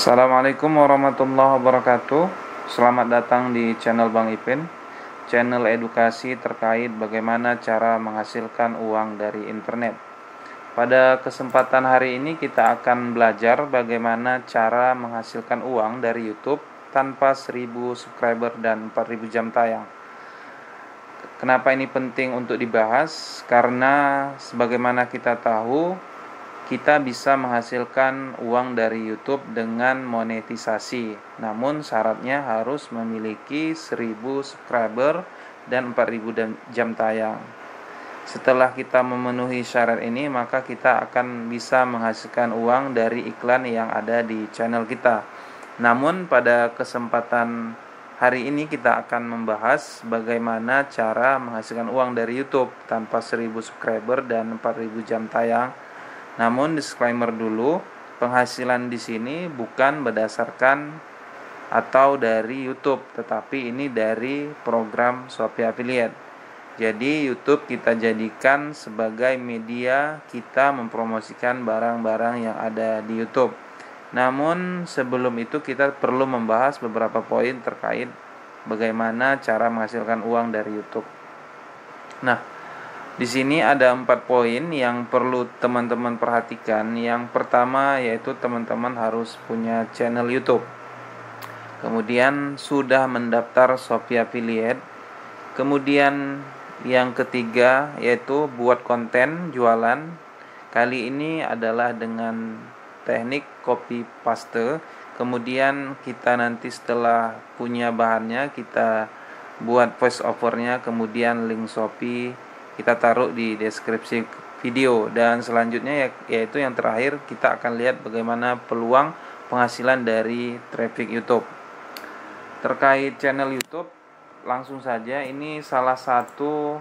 Assalamualaikum warahmatullahi wabarakatuh. Selamat datang di channel Bang Ipin, channel edukasi terkait bagaimana cara menghasilkan uang dari internet. Pada kesempatan hari ini kita akan belajar bagaimana cara menghasilkan uang dari YouTube tanpa 1000 subscriber dan 4000 jam tayang. Kenapa ini penting untuk dibahas? Karena sebagaimana kita tahu, kita bisa menghasilkan uang dari YouTube dengan monetisasi. Namun syaratnya harus memiliki 1000 subscriber dan 4000 jam tayang. Setelah kita memenuhi syarat ini, maka kita akan bisa menghasilkan uang dari iklan yang ada di channel kita. Namun pada kesempatan hari ini kita akan membahas bagaimana cara menghasilkan uang dari YouTube tanpa 1000 subscriber dan 4000 jam tayang. Namun disclaimer dulu, penghasilan di sini bukan berdasarkan atau dari YouTube, tetapi ini dari program Shopee Affiliate. Jadi YouTube kita jadikan sebagai media kita mempromosikan barang-barang yang ada di YouTube. Namun sebelum itu kita perlu membahas beberapa poin terkait bagaimana cara menghasilkan uang dari YouTube. Nah, di sini ada 4 poin yang perlu teman-teman perhatikan. Yang pertama yaitu teman-teman harus punya channel YouTube. Kemudian sudah mendaftar Shopee Affiliate. Kemudian yang ketiga yaitu buat konten jualan. Kali ini adalah dengan teknik copy paste. Kemudian kita nanti setelah punya bahannya kita buat voice overnya, kemudian link Shopee kita taruh di deskripsi video. Dan selanjutnya yaitu yang terakhir, kita akan lihat bagaimana peluang penghasilan dari traffic YouTube. Terkait channel YouTube, langsung saja, ini salah satu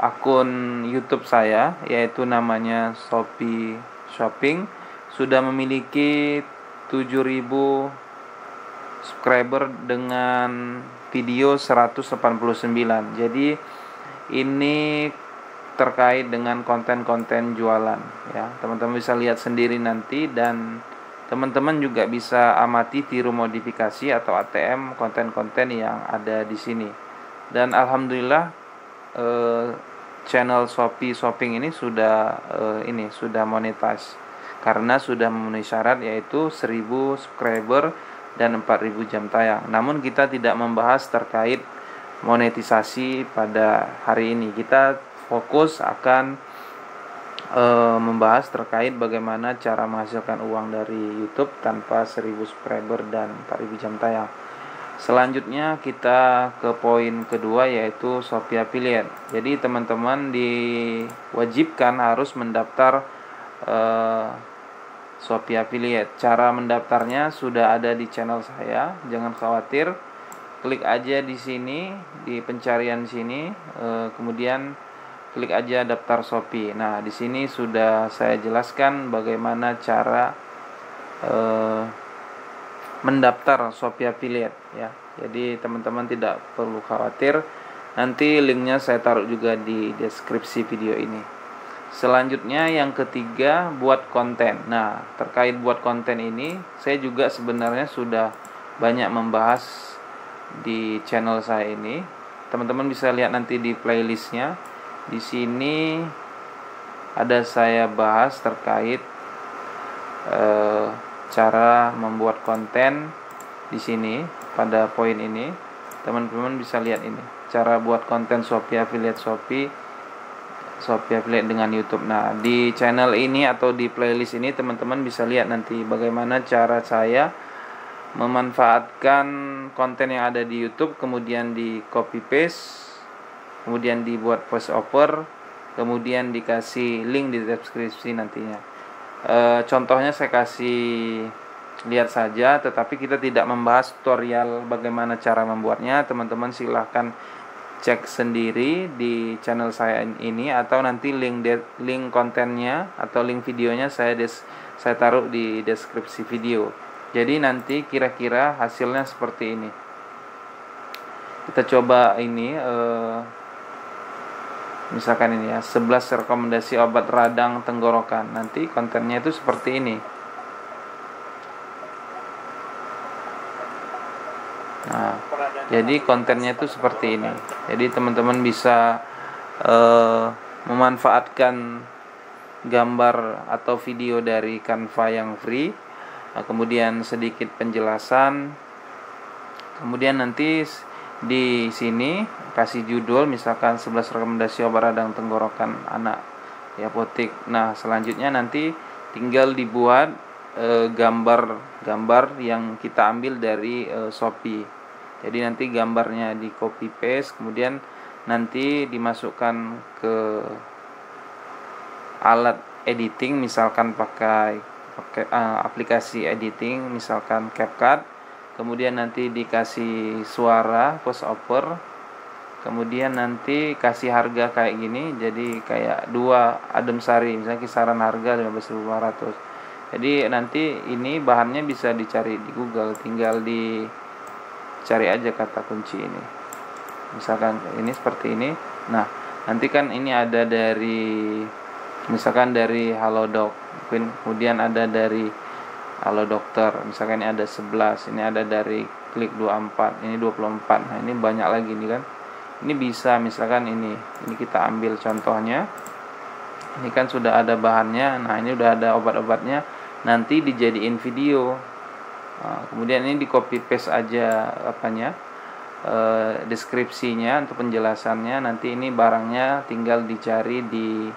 akun YouTube saya, yaitu namanya Shopee Shopping. Sudah memiliki 7000 subscriber dengan video 189. Jadi ini terkait dengan konten-konten jualan ya. Teman-teman bisa lihat sendiri nanti, dan teman-teman juga bisa amati tiru modifikasi atau ATM konten-konten yang ada di sini. Dan alhamdulillah channel Shopee Shopping ini sudah monetize karena sudah memenuhi syarat yaitu 1000 subscriber dan 4000 jam tayang. Namun kita tidak membahas terkait monetisasi pada hari ini. Kita fokus akan membahas terkait bagaimana cara menghasilkan uang dari YouTube tanpa 1000 subscriber dan 4000 jam tayang. Selanjutnya kita ke poin kedua yaitu Shopee Affiliate. Jadi teman-teman diwajibkan harus mendaftar Shopee Affiliate. Cara mendaftarnya sudah ada di channel saya, jangan khawatir. Klik aja di sini, di pencarian sini, kemudian klik aja daftar Shopee. Nah, di sini sudah saya jelaskan bagaimana cara mendaftar Shopee Affiliate ya. Jadi teman-teman tidak perlu khawatir. Nanti linknya saya taruh juga di deskripsi video ini. Selanjutnya yang ketiga, buat konten. Nah, terkait buat konten ini, saya juga sebenarnya sudah banyak membahas di channel saya ini. Teman-teman bisa lihat nanti di playlistnya. Di sini ada saya bahas terkait cara membuat konten di sini. Pada poin ini teman-teman bisa lihat ini, cara buat konten Shopee Affiliate Shopee Affiliate dengan YouTube. Nah, di channel ini atau di playlist ini teman-teman bisa lihat nanti bagaimana cara saya memanfaatkan konten yang ada di YouTube, kemudian di copy paste, kemudian dibuat voice over, kemudian dikasih link di deskripsi nantinya. Contohnya saya kasih lihat saja, tetapi kita tidak membahas tutorial bagaimana cara membuatnya. Teman-teman silahkan cek sendiri di channel saya ini, atau nanti link kontennya atau link videonya saya taruh di deskripsi video. Jadi nanti kira-kira hasilnya seperti ini. Kita coba ini, misalkan ini ya, 11 rekomendasi obat radang tenggorokan. Nanti kontennya itu seperti ini. Nah, jadi kontennya itu seperti ini. Jadi teman-teman bisa memanfaatkan gambar atau video dari Canva yang free, kemudian sedikit penjelasan, kemudian nanti di sini kasih judul misalkan 11 rekomendasi obat radang tenggorokan anak diapotik. Nah, selanjutnya nanti tinggal dibuat gambar-gambar yang kita ambil dari Shopee. Jadi nanti gambarnya di copy paste, kemudian nanti dimasukkan ke alat editing, misalkan pakai aplikasi editing, misalkan CapCut. Kemudian nanti dikasih suara voice over, kemudian nanti kasih harga kayak gini, jadi kayak 2 adem sari, misalnya kisaran harga 15.500. Jadi nanti ini bahannya bisa dicari di Google, tinggal dicari aja kata kunci ini, misalkan ini seperti ini. Nah, nanti kan ini ada dari misalkan dari Halodoc, kemudian ada dari Halo Dokter, misalkan ini ada 11, ini ada dari Klik 24, ini 24. Nah, ini banyak lagi nih kan. Ini bisa misalkan ini kita ambil contohnya. Ini kan sudah ada bahannya. Nah, ini udah ada obat-obatnya. Nanti dijadiin video. Nah, kemudian ini di copy paste aja deskripsinya untuk penjelasannya. Nanti ini barangnya tinggal dicari di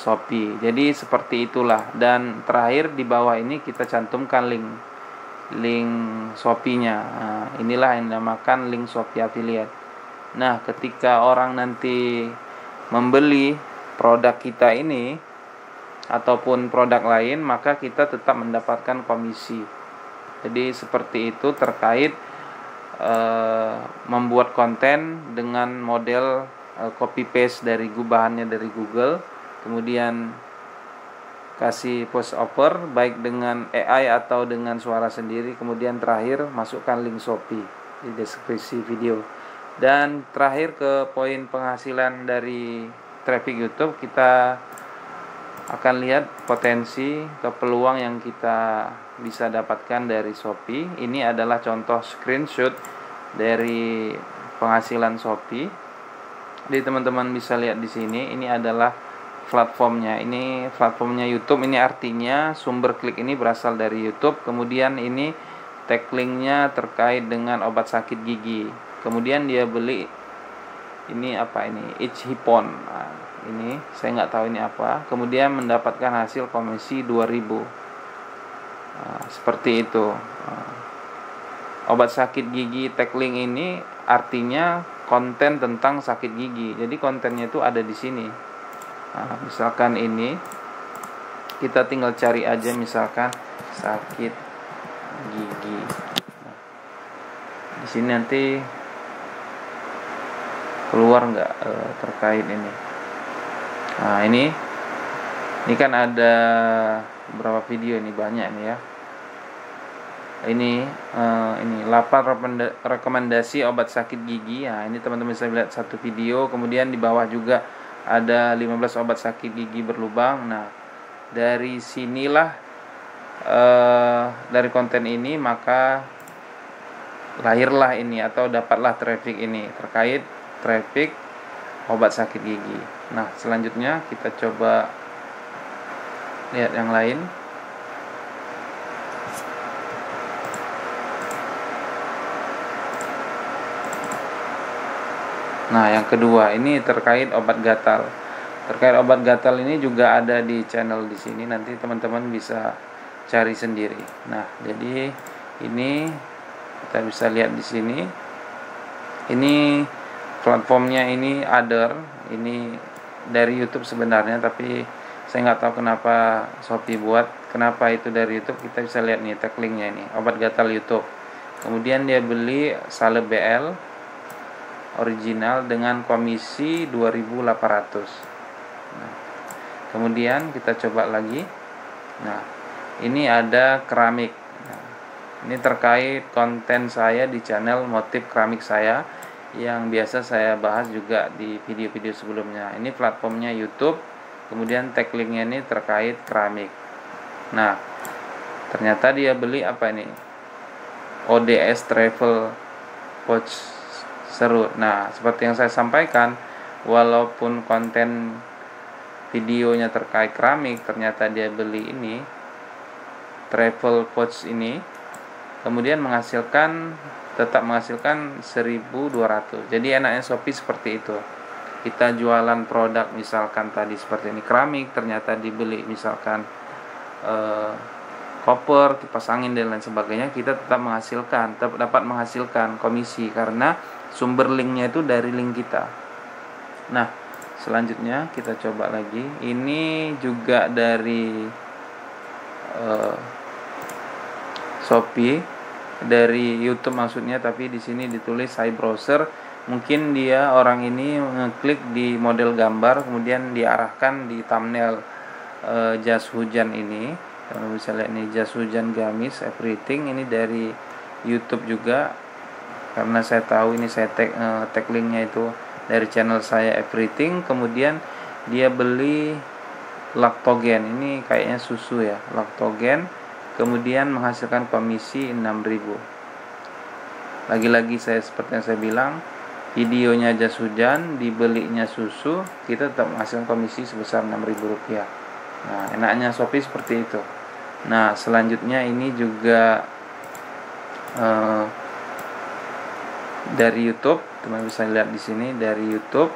Shopee. Jadi seperti itulah. Dan terakhir di bawah ini kita cantumkan link Shopee-nya. Nah, inilah yang dinamakan link Shopee affiliate. Nah, ketika orang nanti membeli produk kita ini ataupun produk lain, maka kita tetap mendapatkan komisi. Jadi seperti itu terkait membuat konten dengan model copy paste dari bahannya dari Google, kemudian kasih voice over baik dengan AI atau dengan suara sendiri, kemudian terakhir masukkan link Shopee di deskripsi video. Dan terakhir ke poin penghasilan dari traffic YouTube, kita akan lihat potensi atau peluang yang kita bisa dapatkan dari Shopee. Ini adalah contoh screenshot dari penghasilan Shopee. Jadi teman-teman bisa lihat di sini, ini adalah platformnya. Ini platformnya YouTube. Ini artinya sumber klik ini berasal dari YouTube. Kemudian ini tag linknya terkait dengan obat sakit gigi. Kemudian dia beli ini apa ini? Ichipon. Nah, ini saya nggak tahu ini apa. Kemudian mendapatkan hasil komisi 2.000. Nah, seperti itu. Obat sakit gigi tag link ini artinya konten tentang sakit gigi. Jadi kontennya itu ada di sini. Nah, misalkan ini kita tinggal cari aja misalkan sakit gigi. Nah, di sini nanti keluar nggak terkait ini. Nah, ini kan ada berapa video ini, banyak nih ya. Ini 8 rekomendasi obat sakit gigi. Nah, ini teman-teman bisa lihat satu video. Kemudian di bawah juga ada 15 obat sakit gigi berlubang. Nah, dari sinilah dari konten ini maka lahirlah ini atau dapatlah traffic ini terkait traffic obat sakit gigi. Nah, selanjutnya kita coba lihat yang lain. Nah, yang kedua ini terkait obat gatal. Terkait obat gatal ini juga ada di channel di sini. Nanti teman-teman bisa cari sendiri. Nah, jadi ini kita bisa lihat di sini. Ini platformnya ini other. Ini dari YouTube sebenarnya, tapi saya nggak tahu kenapa Shopee buat. Kenapa itu dari YouTube? Kita bisa lihat nih tag linknya ini. Obat gatal YouTube. Kemudian dia beli Salep BL original dengan komisi 2.800. Nah, kemudian kita coba lagi. Nah, ini ada keramik. Nah, ini terkait konten saya di channel motif keramik saya yang biasa saya bahas juga di video-video sebelumnya. Ini platformnya YouTube. Kemudian tag linknya ini terkait keramik. Nah, ternyata dia beli apa ini? ODS Travel Pouch Serut. Nah, seperti yang saya sampaikan, walaupun konten videonya terkait keramik, ternyata dia beli ini travel pouch ini, kemudian tetap menghasilkan 1.200. Jadi enaknya Shopee seperti itu. Kita jualan produk misalkan tadi seperti ini keramik, ternyata dibeli misalkan koper, kipas angin dan lain sebagainya, kita tetap dapat menghasilkan komisi karena sumber linknya itu dari link kita. Nah, selanjutnya kita coba lagi. Ini juga dari Shopee, dari YouTube maksudnya, tapi di sini ditulis Sai Browser. Mungkin dia orang ini ngeklik di model gambar, kemudian diarahkan di thumbnail jas hujan ini. Kalian bisa lihat nih, jas hujan gamis everything, ini dari YouTube juga. Karena saya tahu ini, saya tag linknya itu dari channel saya everything. Kemudian dia beli laktogen, ini kayaknya susu ya, laktogen, kemudian menghasilkan komisi 6.000. Lagi-lagi seperti yang saya bilang, videonya jas hujan, dibelinya susu, kita tetap menghasilkan komisi sebesar 6.000 rupiah. Nah, enaknya Shopee seperti itu. Nah, selanjutnya ini juga dari YouTube, teman bisa lihat di sini dari YouTube.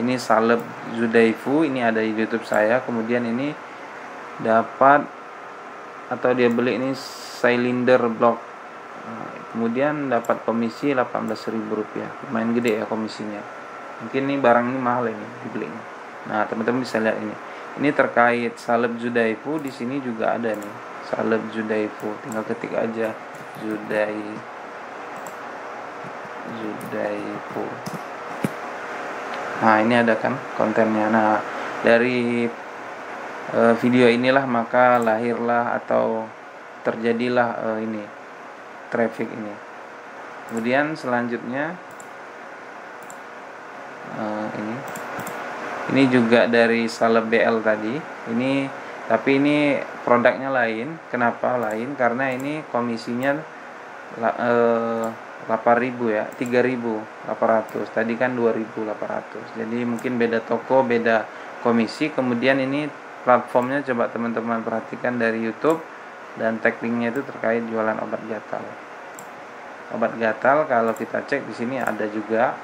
Ini Saleb Zudaifu, ini ada di YouTube saya. Kemudian ini dapat atau dia beli ini cylinder block. Nah, kemudian dapat komisi 18.000 rupiah. Lumayan gede ya komisinya. Mungkin ini barang ini mahal ini dibelinya. Nah, teman-teman bisa lihat ini. Ini terkait Saleb Zudaifu, di sini juga ada nih. Saleb Zudaifu, tinggal ketik aja Zudaifu. Nah, ini ada kan kontennya. Nah, dari video inilah maka lahirlah atau terjadilah ini traffic ini. Kemudian selanjutnya ini juga dari Saleb BL tadi. Ini tapi ini produknya lain. Kenapa lain? Karena ini komisinya 8.000 ya, 3.800. Tadi kan 2.800. Jadi mungkin beda toko, beda komisi. Kemudian ini platformnya coba teman-teman perhatikan dari YouTube, dan tag linknya itu terkait jualan obat gatal. Obat gatal kalau kita cek di sini ada juga.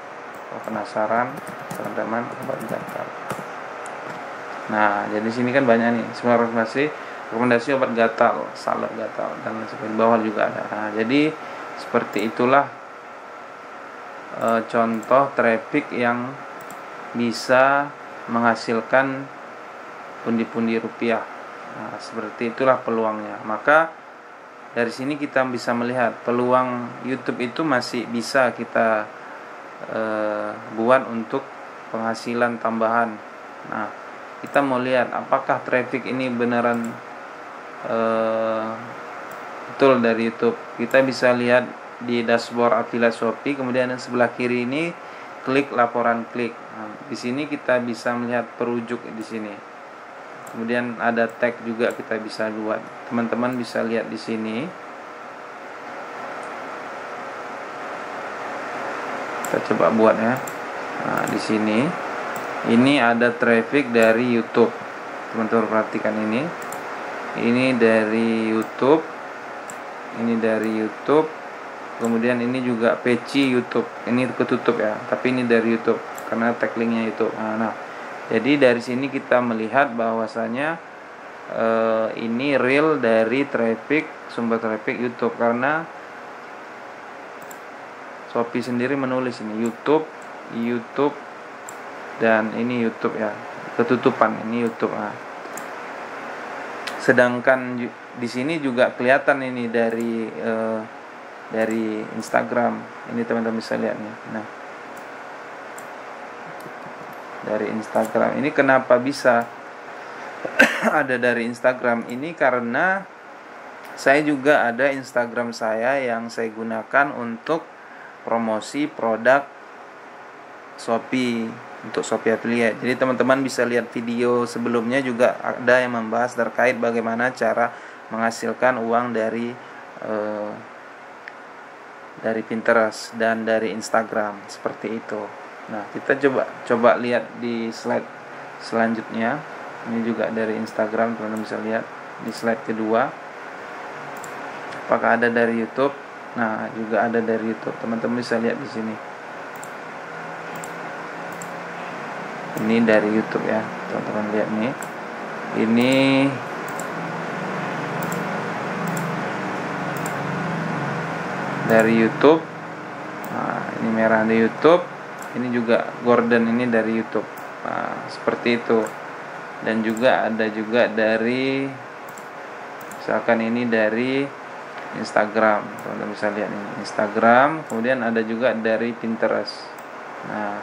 Kalau penasaran teman-teman, obat gatal. Nah, jadi sini kan banyak nih semua rekomendasi obat gatal, salep gatal, dan di bawah juga ada. Nah, jadi seperti itulah contoh traffic yang bisa menghasilkan pundi-pundi rupiah. Nah, seperti itulah peluangnya. Maka dari sini kita bisa melihat peluang YouTube itu masih bisa kita buat untuk penghasilan tambahan. Nah, kita mau lihat apakah traffic ini beneran betul dari YouTube. Kita bisa lihat di dashboard affiliate Shopee, kemudian yang sebelah kiri ini klik laporan klik. Nah, di sini kita bisa melihat perujuk di sini. Kemudian ada tag juga kita bisa buat. Teman-teman bisa lihat di sini. Kita coba buat ya. Nah, di sini ini ada traffic dari YouTube. Teman-teman perhatikan ini. Ini dari YouTube. Ini dari YouTube. Kemudian ini juga peci YouTube. Ini ketutup ya, tapi ini dari YouTube karena tag linknya YouTube. Nah, jadi dari sini kita melihat bahwasanya ini real dari sumber traffic YouTube, karena Shopee sendiri menulis ini YouTube dan ini YouTube ya, ketutupan ini YouTube. Nah, sedangkan di sini juga kelihatan ini dari Instagram. Ini teman-teman bisa lihat nih. Nah, dari Instagram ini kenapa bisa ada dari Instagram ini, karena saya juga ada Instagram saya yang saya gunakan untuk promosi produk Shopee, untuk Shopee Affiliate. Jadi teman-teman bisa lihat video sebelumnya juga ada yang membahas terkait bagaimana cara menghasilkan uang dari dari Pinterest dan dari Instagram, seperti itu. Nah, kita coba lihat di slide selanjutnya. Ini juga dari Instagram, teman-teman bisa lihat di slide kedua. Apakah ada dari YouTube? Nah, juga ada dari YouTube. Teman-teman bisa lihat di sini. Ini dari YouTube ya, teman-teman lihat nih. Ini dari YouTube. Nah, ini merah di YouTube. Ini juga Gordon, ini dari YouTube. Nah, seperti itu. Dan juga ada juga dari, misalkan ini dari Instagram, teman-teman bisa lihat ini Instagram. Kemudian ada juga dari Pinterest. Nah,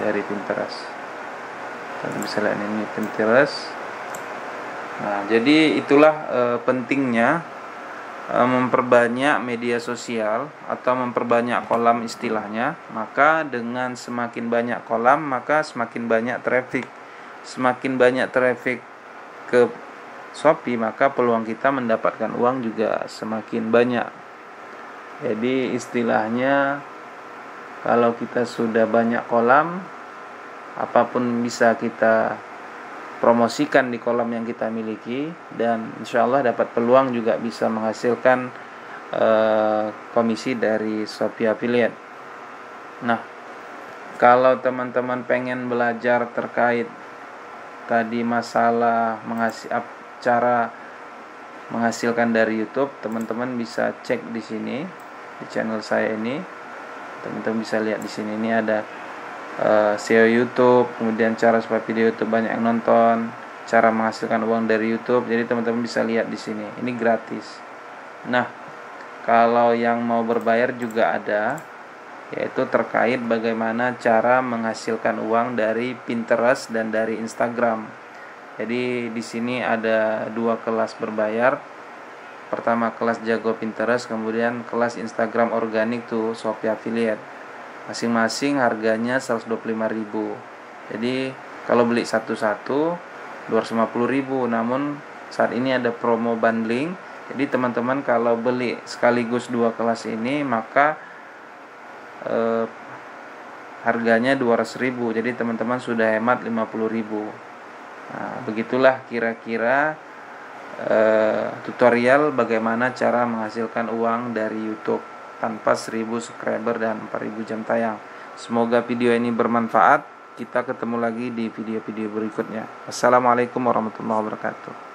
dari Pinterest, teman-teman bisa lihat ini Pinterest. Nah, jadi itulah pentingnya memperbanyak media sosial atau memperbanyak kolam istilahnya. Maka dengan semakin banyak kolam, maka semakin banyak traffic. Semakin banyak traffic ke Shopee, maka peluang kita mendapatkan uang juga semakin banyak. Jadi istilahnya, kalau kita sudah banyak kolam, apapun bisa kita promosikan di kolam yang kita miliki, dan insya Allah dapat peluang juga bisa menghasilkan komisi dari Shopee Affiliate. Nah, kalau teman-teman pengen belajar terkait tadi masalah cara menghasilkan dari YouTube, teman-teman bisa cek di sini di channel saya ini. Teman-teman bisa lihat di sini, ini ada SEO YouTube, kemudian cara supaya video YouTube banyak yang nonton, cara menghasilkan uang dari YouTube. Jadi teman-teman bisa lihat di sini, ini gratis. Nah, kalau yang mau berbayar juga ada, yaitu terkait bagaimana cara menghasilkan uang dari Pinterest dan dari Instagram. Jadi di sini ada 2 kelas berbayar. Pertama kelas jago Pinterest, kemudian kelas Instagram organik tuh Shopee Affiliate. Masing-masing harganya 125.000. Jadi kalau beli satu-satu 250.000. Namun saat ini ada promo bundling. Jadi teman-teman kalau beli sekaligus 2 kelas ini, maka harganya 200.000. Jadi teman-teman sudah hemat 50.000. Nah, begitulah kira-kira tutorial bagaimana cara menghasilkan uang dari YouTube tanpa 1000 subscriber dan 4000 jam tayang. Semoga video ini bermanfaat. Kita ketemu lagi di video-video berikutnya. Wassalamualaikum warahmatullahi wabarakatuh.